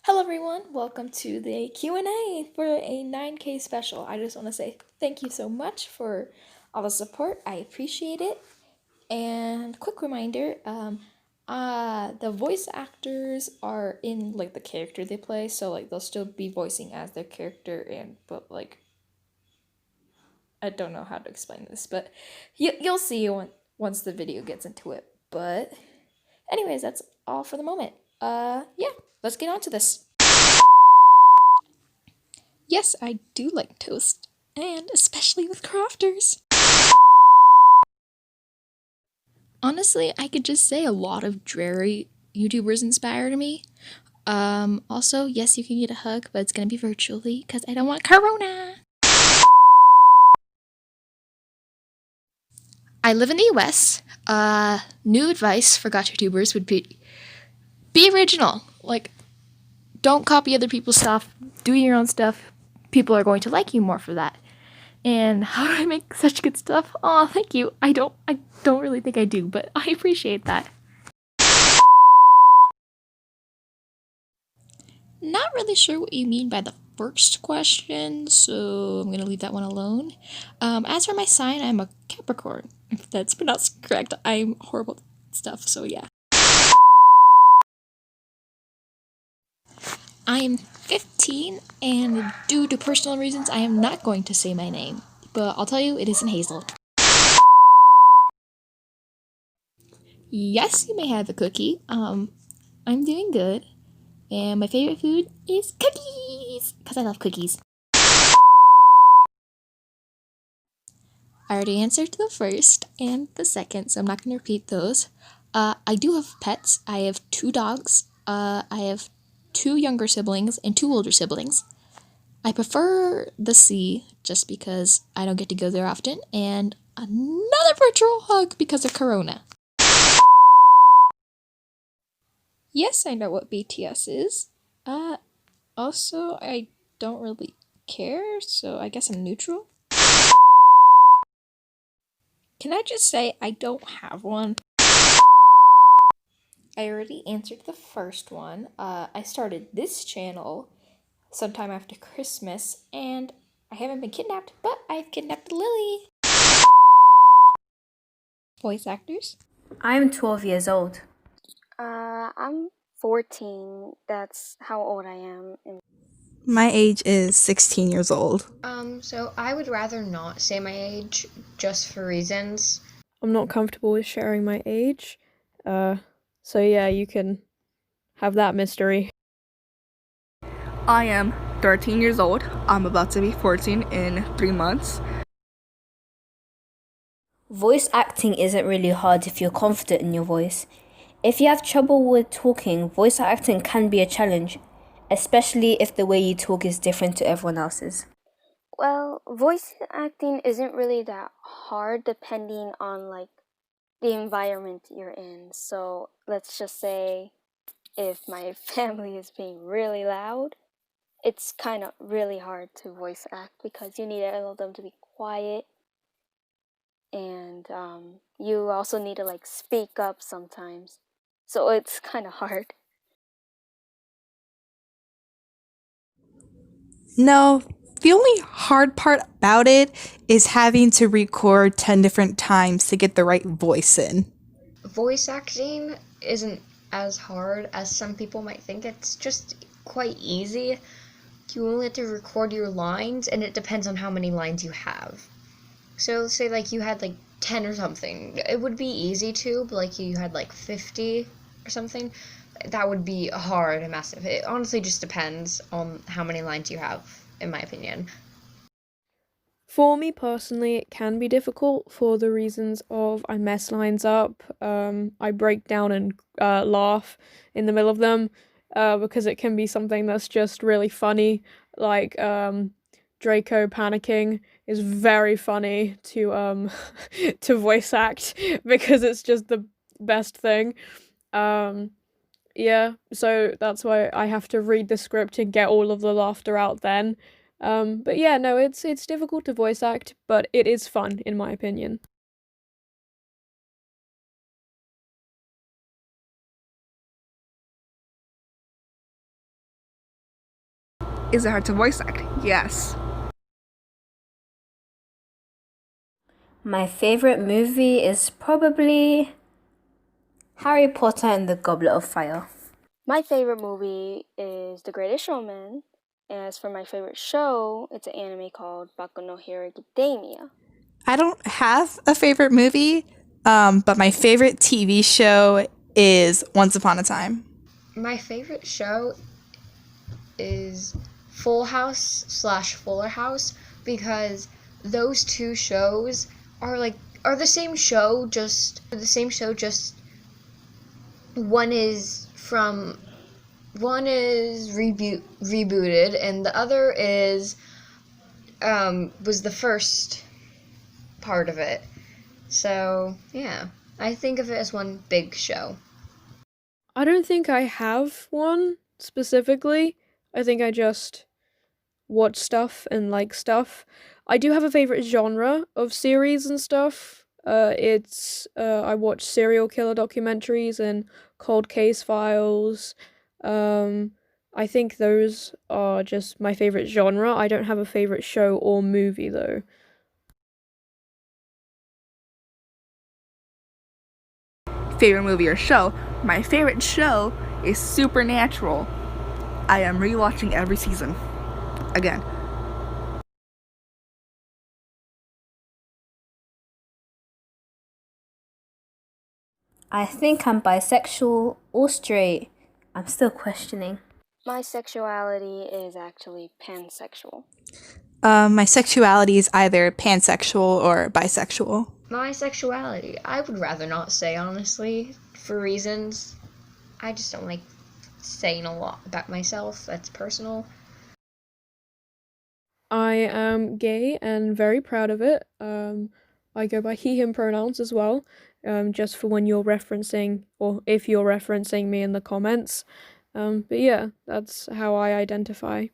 Hello everyone, welcome to the Q&A for a 9K special. I just want to say thank you so much for all the support. I appreciate it. And quick reminder, the voice actors are in like the character they play, so like they'll still be voicing as their character but like I don't know how to explain this, but you'll see once the video gets into it. But anyways, that's all for the moment. Yeah, let's get on to this. Yes, I do like toast, and especially with crafters. Honestly, I could just say a lot of dreary YouTubers inspired me. Also, yes, you can get a hug, but it's gonna be virtually because I don't want corona. I live in the US. New advice for gotcha tubers would be original. Like, don't copy other people's stuff. Do your own stuff. People are going to like you more for that. And how do I make such good stuff? Oh, thank you. I don't really think I do, but I appreciate that. Not really sure what you mean by the first question, so I'm gonna leave that one alone. As for my sign, I'm a Capricorn. If that's pronounced correct, I'm horrible at stuff, so yeah. I am 15, and due to personal reasons, I am not going to say my name. But I'll tell you, it isn't Hazel. Yes, you may have a cookie. I'm doing good. And my favorite food is cookies! Because I love cookies. I already answered the first and the second, so I'm not going to repeat those. I do have pets. I have 2 dogs. I have 2 younger siblings and 2 older siblings. I prefer the sea just because I don't get to go there often, and another virtual hug because of Corona. Yes, I know what BTS is. Also, I don't really care, so I guess I'm neutral. Can I just say I don't have one? I already answered the first one. I started this channel sometime after Christmas, and I haven't been kidnapped, but I've kidnapped Lily. Voice actors? I'm 12 years old. I'm 14. That's how old I am. My age is 16 years old. So I would rather not say my age just for reasons. I'm not comfortable with sharing my age. So yeah, you can have that mystery. I am 13 years old. I'm about to be 14 in 3 months. Voice acting isn't really hard if you're confident in your voice. If you have trouble with talking, voice acting can be a challenge, especially if the way you talk is different to everyone else's. Well, voice acting isn't really that hard depending on like the environment you're in. So let's just say if my family is being really loud, it's kind of really hard to voice act because you need all of them to be quiet, and you also need to like speak up sometimes. So it's kind of hard. No, the only hard part about it is having to record 10 different times to get the right voice in. Voice acting isn't as hard as some people might think. It's just quite easy. You only have to record your lines, and it depends on how many lines you have. So say like you had like 10 or something. It would be easy to, but like you had like 50 or something. That would be hard and massive. It honestly just depends on how many lines you have, in my opinion. For me personally, it can be difficult for the reasons of I mess lines up. I break down and laugh in the middle of them because it can be something that's just really funny. Like Draco panicking is very funny to to voice act because it's just the best thing. Um, Yeah, so that's why I have to read the script and get all of the laughter out then. But yeah, no, it's difficult to voice act, but it is fun in my opinion. Is it hard to voice act? Yes. My favorite movie is probably Harry Potter and the Goblet of Fire. My favorite movie is The Greatest Showman. As for my favorite show, it's an anime called Baku no Hero Academia. I don't have a favorite movie, but my favorite TV show is Once Upon a Time. My favorite show is Full House / Fuller House, because those two shows are the same show, just one is rebooted and the other is was the first part of it. So yeah, I think of it as one big show. I don't think I have one specifically. I think I just watch stuff and like stuff. I do have a favorite genre of series and stuff. I watch serial killer documentaries and cold case files. I think those are just my favorite genre. I don't have a favorite show or movie though. Favorite movie or show? My favorite show is Supernatural. I am rewatching every season. Again. I think I'm bisexual or straight. I'm still questioning. My sexuality is actually pansexual. My sexuality is either pansexual or bisexual. My sexuality, I would rather not say, honestly, for reasons. I just don't like saying a lot about myself. That's personal. I am gay and very proud of it. I go by he, him pronouns as well, just for when you're referencing, or if you're referencing me in the comments. But yeah, that's how I identify.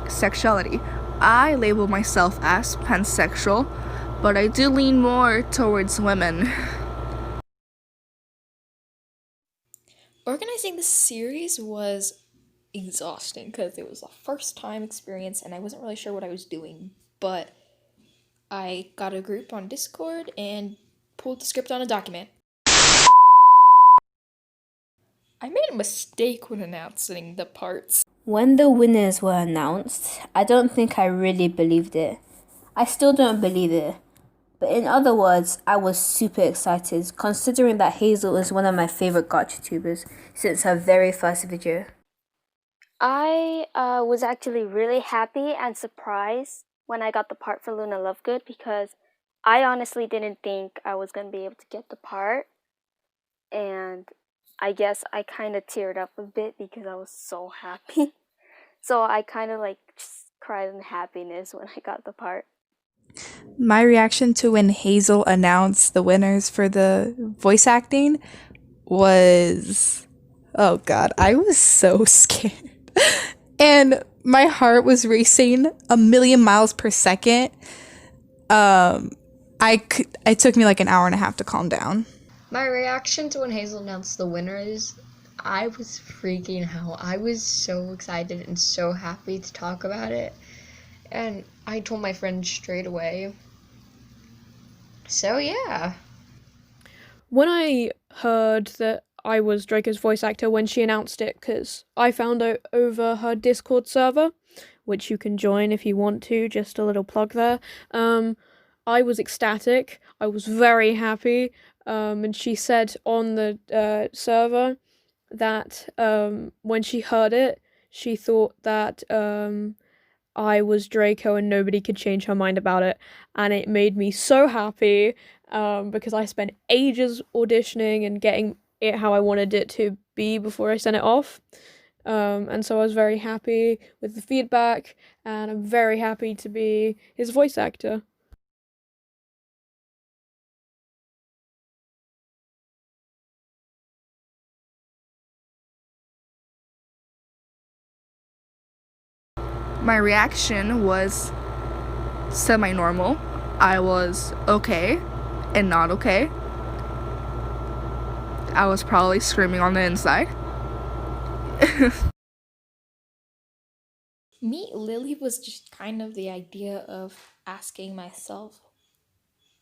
Sexuality. I label myself as pansexual, but I do lean more towards women. Organizing this series was exhausting because it was a first time experience and I wasn't really sure what I was doing, but I got a group on Discord and pulled the script on a document. I made a mistake when announcing the parts. When the winners were announced, I don't think I really believed it. I still don't believe it. But in other words, I was super excited, considering that Hazel is one of my favorite gacha tubers since her very first video. I was actually really happy and surprised when I got the part for Luna Lovegood, because I honestly didn't think I was going to be able to get the part. And I guess I kind of teared up a bit because I was so happy. So I kind of just cried in happiness when I got the part. My reaction to when Hazel announced the winners for the voice acting was, oh God, I was so scared. And my heart was racing a million miles per second. It took me like an hour and a half to calm down. My reaction to when Hazel announced the winners, I was freaking out. I was so excited and so happy to talk about it. And I told my friend straight away. So yeah. When I heard that I was Draco's voice actor when she announced it, because I found out over her Discord server, which you can join if you want to, just a little plug there. I was ecstatic. I was very happy. And she said on the server that when she heard it, she thought that I was Draco and nobody could change her mind about it. And it made me so happy because I spent ages auditioning and getting it how I wanted it to be before I sent it off. And so I was very happy with the feedback, and I'm very happy to be his voice actor. My reaction was semi-normal. I was okay and not okay. I was probably screaming on the inside. Meet Lily was just kind of the idea of asking myself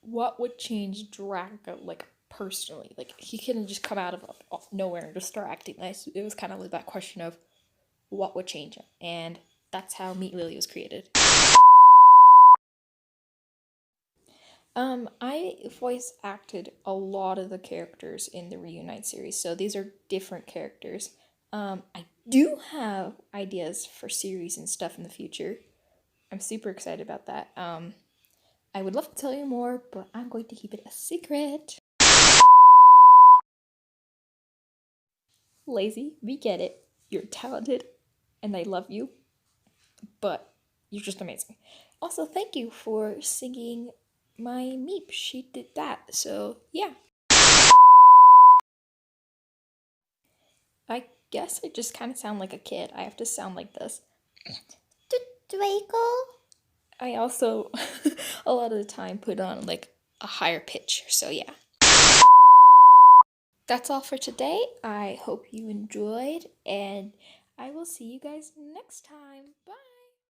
what would change Draco, like personally. Like he couldn't just come out of nowhere and just start acting nice. It was kind of like that question of what would change him, and that's how Meet Lily was created. I voice acted a lot of the characters in the Reunite series, so these are different characters. I do have ideas for series and stuff in the future. I'm super excited about that. I would love to tell you more, but I'm going to keep it a secret. Lazy, we get it. You're talented, and I love you, but you're just amazing. Also, thank you for singing my Meep. She did that, so yeah. I guess I just kind of sound like a kid. I have to sound like this. Draco. I also, a lot of the time, put on like a higher pitch, so yeah. That's all for today. I hope you enjoyed, and I will see you guys next time. Bye.